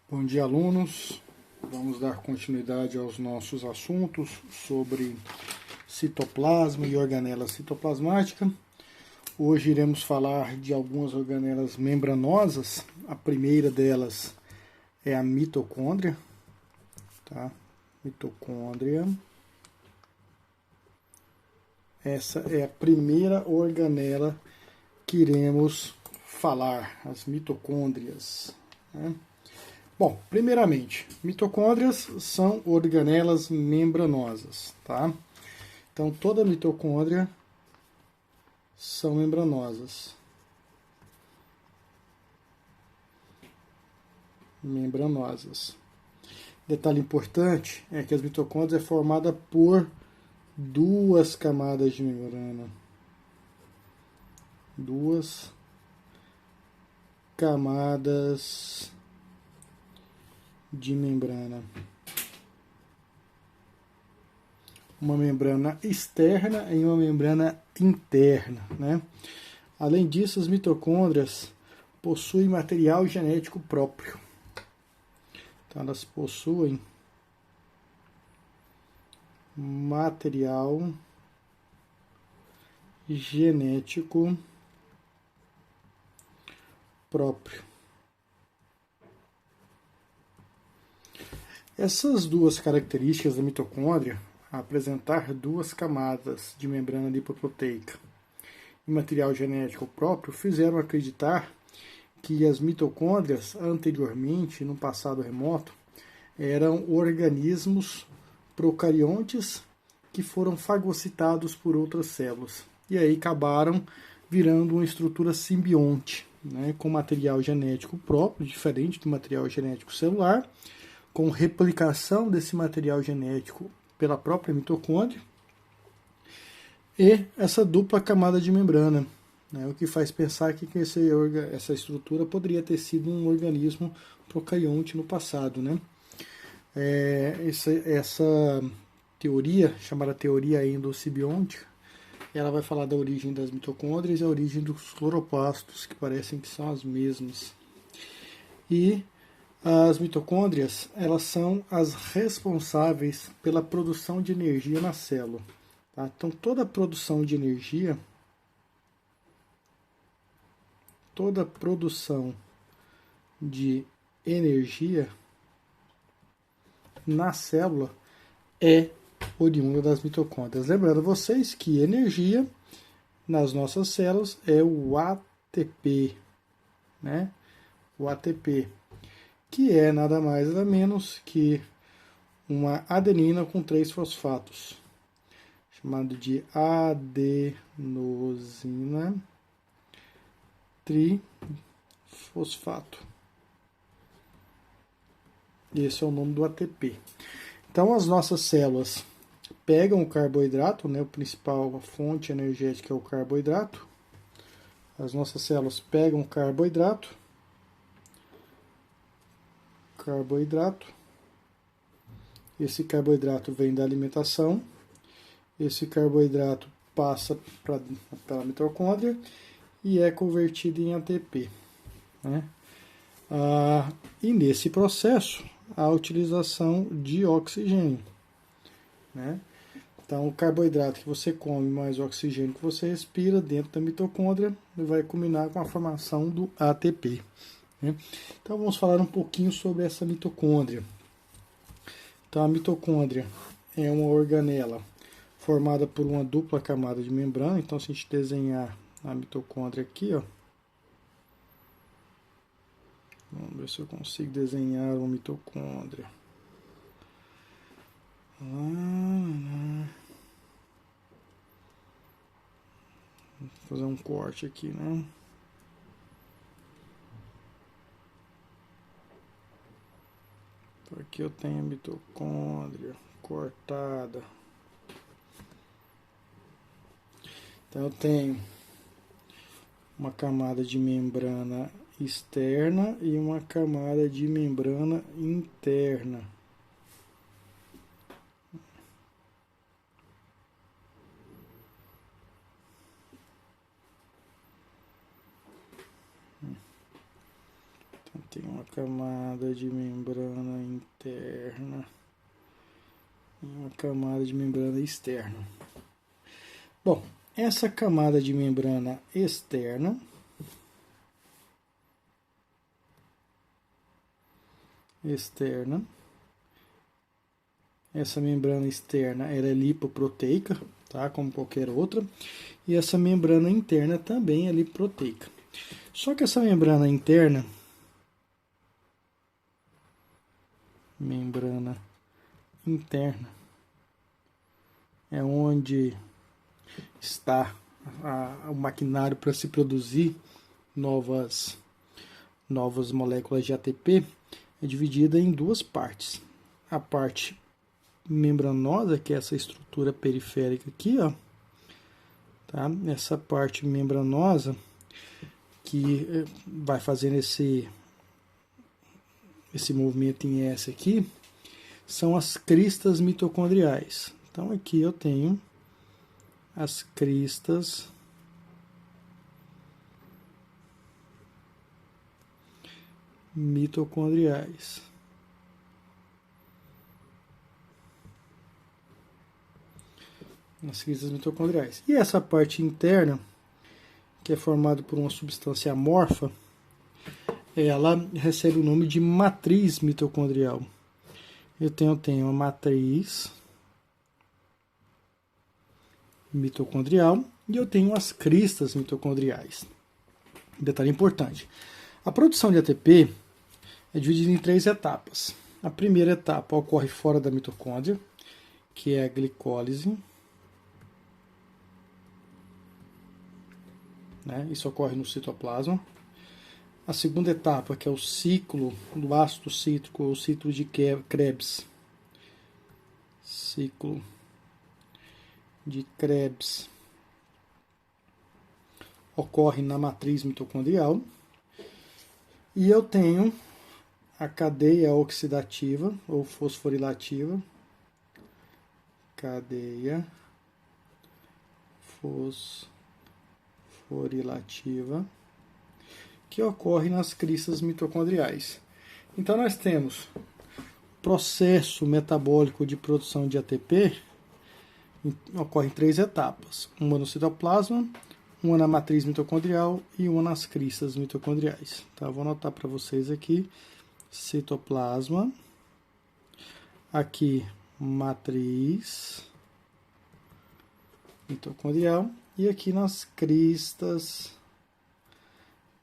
Bom dia, alunos. Vamos dar continuidade aos nossos assuntos sobre citoplasma e organela citoplasmática. Hoje iremos falar de algumas organelas membranosas. A primeira delas é a mitocôndria, tá? Mitocôndria. Essa é a primeira organela que iremos falar, as mitocôndrias, né? Bom, primeiramente, mitocôndrias são organelas membranosas, tá? Então, toda mitocôndria são membranosas. Detalhe importante é que as mitocôndrias é formada por duas camadas de membrana. Duas camadas de membrana. Uma membrana externa e uma membrana interna, né? Além disso, as mitocôndrias possuem material genético próprio. Então, elas possuem material genético próprio. Essas duas características da mitocôndria, apresentar duas camadas de membrana lipoproteica e material genético próprio, fizeram acreditar que as mitocôndrias, anteriormente, no passado remoto, eram organismos procariontes que foram fagocitados por outras células. E aí acabaram virando uma estrutura simbionte, né, com material genético próprio, diferente do material genético celular, com replicação desse material genético pela própria mitocôndria e essa dupla camada de membrana, né, o que faz pensar que essa estrutura poderia ter sido um organismo procarionte no passado, né? Essa teoria, chamada teoria endossimbiótica, ela vai falar da origem das mitocôndrias e a origem dos cloroplastos, que parecem que são as mesmas. E as mitocôndrias, elas são as responsáveis pela produção de energia na célula. Tá? Então, toda a produção de energia, na célula é oriunda das mitocôndrias. Lembrando vocês que energia nas nossas células é o ATP, né? O ATP, que é nada mais nada menos que uma adenina com 3 fosfatos, chamado de adenosina trifosfato. Esse é o nome do ATP. Então, as nossas células pegam o carboidrato, né, a principal fonte energética é o carboidrato. As nossas células pegam o carboidrato. Esse carboidrato vem da alimentação. Esse carboidrato passa pela mitocôndria e é convertido em ATP, né? E nesse processo, a utilização de oxigênio, né? Então, o carboidrato que você come mais o oxigênio que você respira dentro da mitocôndria vai culminar com a formação do ATP. Né? Então, vamos falar um pouquinho sobre essa mitocôndria. Então, a mitocôndria é uma organela formada por uma dupla camada de membrana. Então, se a gente desenhar a mitocôndria aqui, ó, vamos ver se eu consigo desenhar uma mitocôndria. Vou fazer um corte aqui, né? Aqui eu tenho a mitocôndria cortada. Então eu tenho uma camada de membrana externa e uma camada de membrana interna. Então tem uma camada de membrana interna e uma camada de membrana externa. Bom, essa camada de membrana externa essa membrana externa ela é lipoproteica, tá? Como qualquer outra, e essa membrana interna também é lipoproteica. Só que essa membrana interna, é onde está o maquinário para se produzir novas moléculas de ATP, é dividida em duas partes. A parte membranosa, que é essa estrutura periférica aqui, ó, tá? Essa parte membranosa que vai fazendo esse movimento em S aqui, são as cristas mitocondriais. Então aqui eu tenho as cristas mitocondriais. As cristas mitocondriais. E essa parte interna, que é formada por uma substância amorfa, ela recebe o nome de matriz mitocondrial. Eu tenho a matriz mitocondrial e eu tenho as cristas mitocondriais. Detalhe importante. A produção de ATP é dividida em 3 etapas. A primeira etapa ocorre fora da mitocôndria, que é a glicólise. Né? Isso ocorre no citoplasma. A segunda etapa, que é o ciclo do ácido cítrico, ou ciclo de Krebs. Ciclo de Krebs ocorre na matriz mitocondrial. E eu tenho a cadeia oxidativa ou fosforilativa. Cadeia fosforilativa, que ocorre nas cristas mitocondriais. Então nós temos processo metabólico de produção de ATP, ocorre em 3 etapas: uma no citoplasma, uma na matriz mitocondrial e uma nas cristas mitocondriais. Tá? Vou anotar para vocês aqui: citoplasma, aqui matriz mitocondrial e aqui nas cristas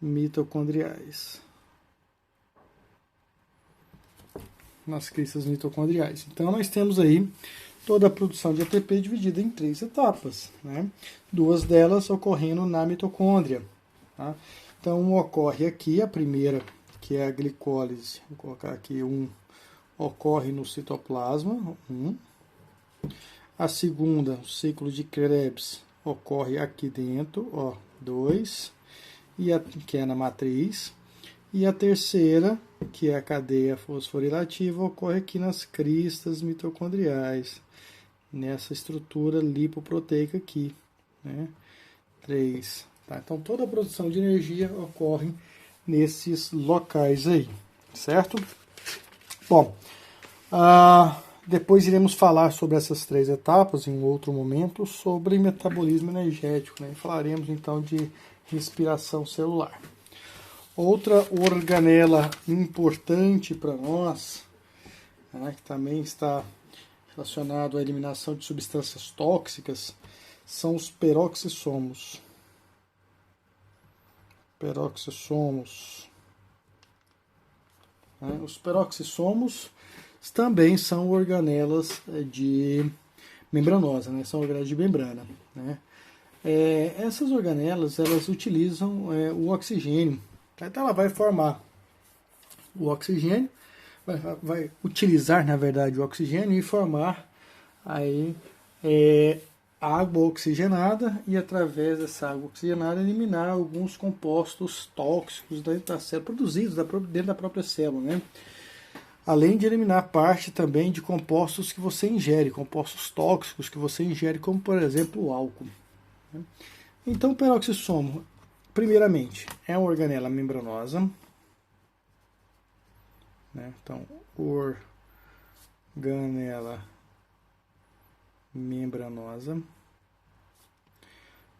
mitocondriais. Então nós temos aí toda a produção de ATP dividida em 3 etapas, né? 2 delas ocorrendo na mitocôndria. Tá? Então ocorre aqui a primeira, que é a glicólise, vou colocar aqui 1, ocorre no citoplasma, 1. A segunda, o ciclo de Krebs, ocorre aqui dentro, ó, 2, que é na matriz. E a terceira, que é a cadeia fosforilativa, ocorre aqui nas cristas mitocondriais, nessa estrutura lipoproteica aqui, né? 3. Tá? Então toda a produção de energia ocorre nesses locais aí, certo? Bom, depois iremos falar sobre essas 3 etapas em um outro momento, sobre metabolismo energético, né? Falaremos então de respiração celular. Outra organela importante para nós, né, que também está relacionado à eliminação de substâncias tóxicas, são os peroxissomos. Né? Os peroxissomos também são organelas de membranosa, né? São organelas de membrana. Né? Essas organelas elas utilizam o oxigênio. Então ela vai formar o oxigênio, vai utilizar na verdade o oxigênio e formar aí água oxigenada, e através dessa água oxigenada eliminar alguns compostos tóxicos da célula, produzidos dentro da própria célula, né? Além de eliminar parte também de compostos que você ingere, compostos tóxicos que você ingere, como por exemplo o álcool. Né? Então o peroxissomo, primeiramente, é uma organela membranosa. né? Então, organela membranosa.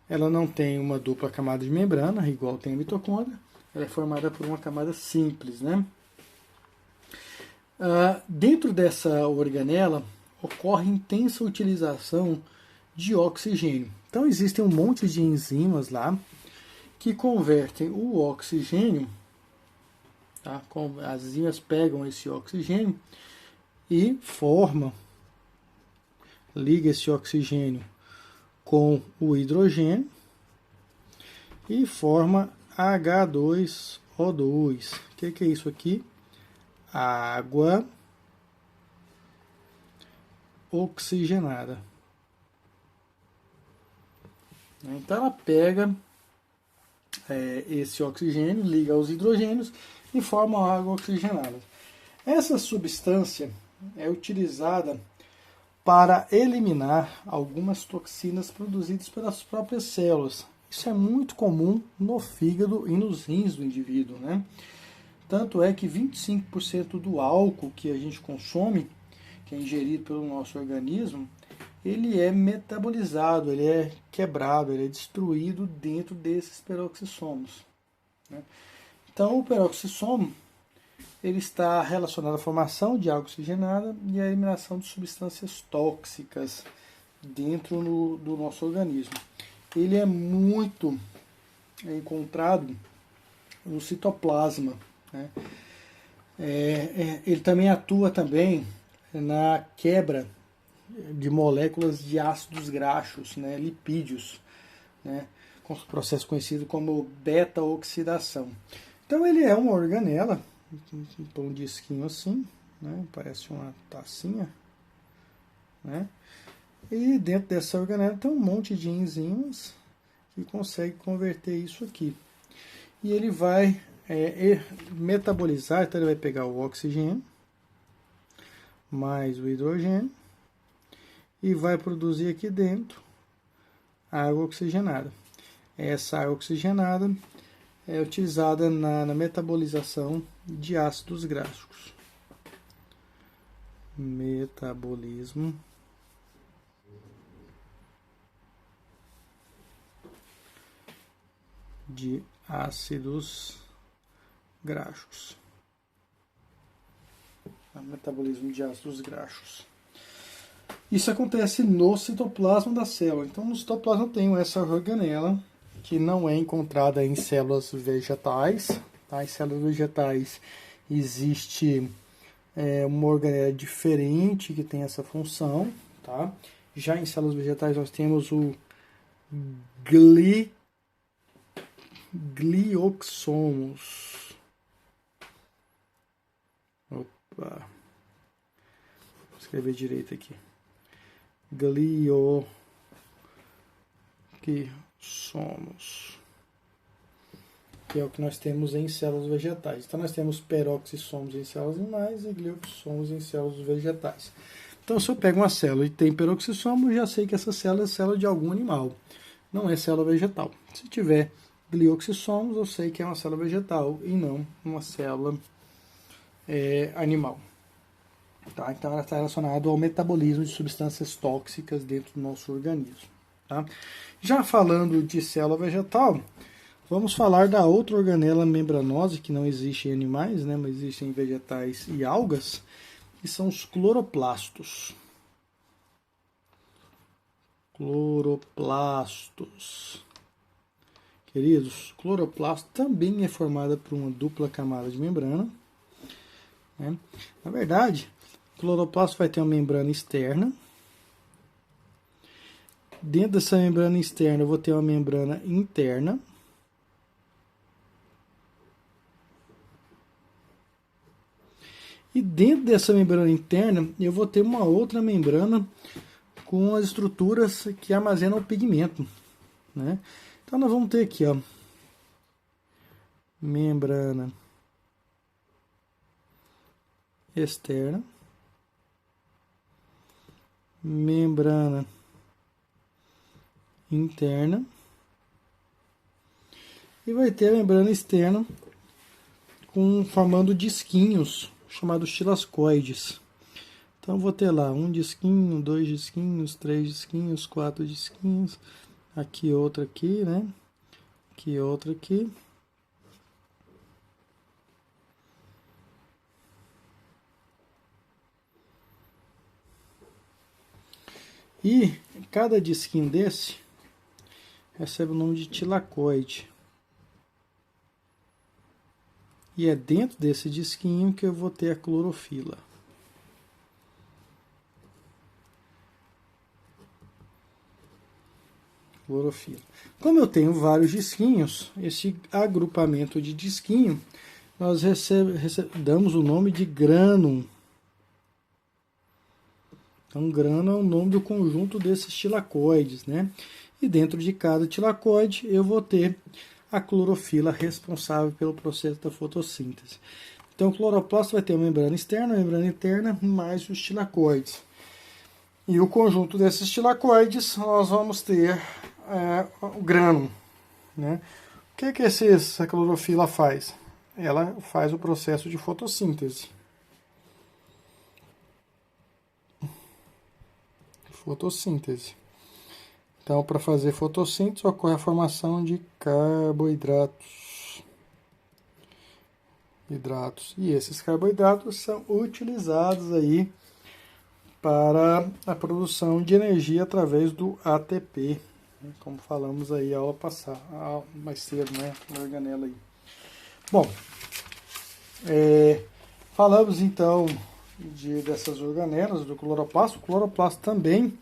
Ela não tem uma dupla camada de membrana, igual tem a mitocôndria. Ela é formada por uma camada simples, né? Dentro dessa organela ocorre intensa utilização de oxigênio. Então existem um monte de enzimas lá que convertem o oxigênio, tá? As enzimas pegam esse oxigênio e liga esse oxigênio com o hidrogênio e forma H2O2. O que é isso aqui? Água oxigenada. Então ela pega esse oxigênio, liga aos hidrogênios e forma água oxigenada. Essa substância é utilizada para eliminar algumas toxinas produzidas pelas próprias células. Isso é muito comum no fígado e nos rins do indivíduo, né? Tanto é que 25% do álcool que a gente consome, que é ingerido pelo nosso organismo, ele é metabolizado, ele é quebrado, ele é destruído dentro desses peroxissomos, né? Então, o peroxissomo ele está relacionado à formação de água oxigenada e à eliminação de substâncias tóxicas dentro do nosso organismo. Ele é muito encontrado no citoplasma, né? Ele também atua também na quebra de moléculas de ácidos graxos, né, lipídios, né, com um processo conhecido como beta-oxidação. Então ele é uma organela, um disquinho assim, né, parece uma tacinha, né, e dentro dessa organela tem um monte de enzimas que consegue converter isso aqui. E ele vai metabolizar, então ele vai pegar o oxigênio mais o hidrogênio e vai produzir aqui dentro água oxigenada. Essa água oxigenada é utilizada na metabolização de ácidos graxos. Metabolismo de ácidos graxos. Metabolismo de ácidos graxos. Isso acontece no citoplasma da célula. Então, no citoplasma tem essa organela, que não é encontrada em células vegetais. Tá? Em células vegetais existe uma organela diferente que tem essa função. Tá? Já em células vegetais nós temos o glioxomos. Opa. Vou escrever direito aqui. Glioxomos, que é o que nós temos em células vegetais. Então nós temos peroxissomos em células animais e glioxomos em células vegetais. Então se eu pego uma célula e tem peroxissomo, eu já sei que essa célula é célula de algum animal, não é célula vegetal. Se tiver glioxissomos, eu sei que é uma célula vegetal e não uma célula animal. Tá? Então ela está relacionada ao metabolismo de substâncias tóxicas dentro do nosso organismo. Tá? Já falando de célula vegetal, vamos falar da outra organela membranosa que não existe em animais, né, mas existe em vegetais e algas, que são os cloroplastos. Cloroplastos. Queridos, cloroplasto também é formada por uma dupla camada de membrana, né? Na verdade, o cloroplasto vai ter uma membrana externa. Dentro dessa membrana externa eu vou ter uma membrana interna. E dentro dessa membrana interna eu vou ter uma outra membrana com as estruturas que armazenam o pigmento, né? Então nós vamos ter aqui, ó, membrana externa, membrana interna e vai ter a membrana externa formando disquinhos chamados tilascoides. Então, vou ter lá um disquinho, 2 disquinhos, 3 disquinhos, 4 disquinhos. Aqui outro aqui, né? Aqui outro aqui. E cada disquinho desse recebe o nome de tilacoide. E é dentro desse disquinho que eu vou ter a clorofila. Clorofila. Como eu tenho vários disquinhos, esse agrupamento de disquinho, nós damos o nome de grânum. Então, grânum é o nome do conjunto desses tilacoides, né? E dentro de cada tilacoide eu vou ter a clorofila responsável pelo processo da fotossíntese. Então, o cloroplasto vai ter a membrana externa, a membrana interna, mais os tilacoides. E o conjunto desses tilacoides, nós vamos ter o grânum, né? O que essa clorofila faz? Ela faz o processo de fotossíntese. Fotossíntese. Então, para fazer fotossíntese, ocorre a formação de carboidratos. E esses carboidratos são utilizados aí para a produção de energia através do ATP, como falamos aí a aula passada, mais cedo, né, na organela aí. Bom, falamos então dessas organelas, do cloroplasto. O cloroplasto também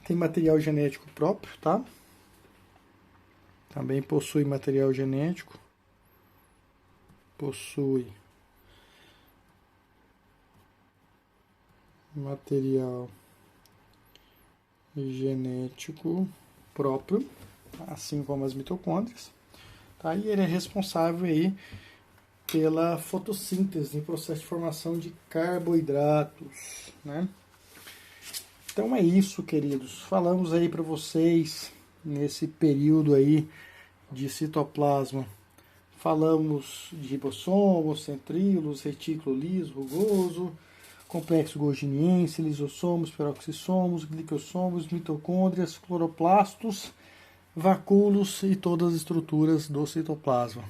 tem material genético próprio, tá? Também possui material genético. Possui material genético próprio, assim como as mitocôndrias, tá? E ele é responsável aí pela fotossíntese, em processo de formação de carboidratos, né? Então é isso, queridos. Falamos aí para vocês nesse período aí de citoplasma. Falamos de ribossomos, centríolos, retículo liso, rugoso, complexo golginiense, lisossomos, peroxissomos, glicossomos, mitocôndrias, cloroplastos, vacúolos e todas as estruturas do citoplasma.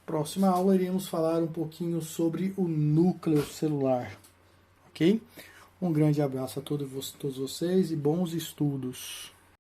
Próxima aula iremos falar um pouquinho sobre o núcleo celular, ok? Um grande abraço a todos vocês e bons estudos.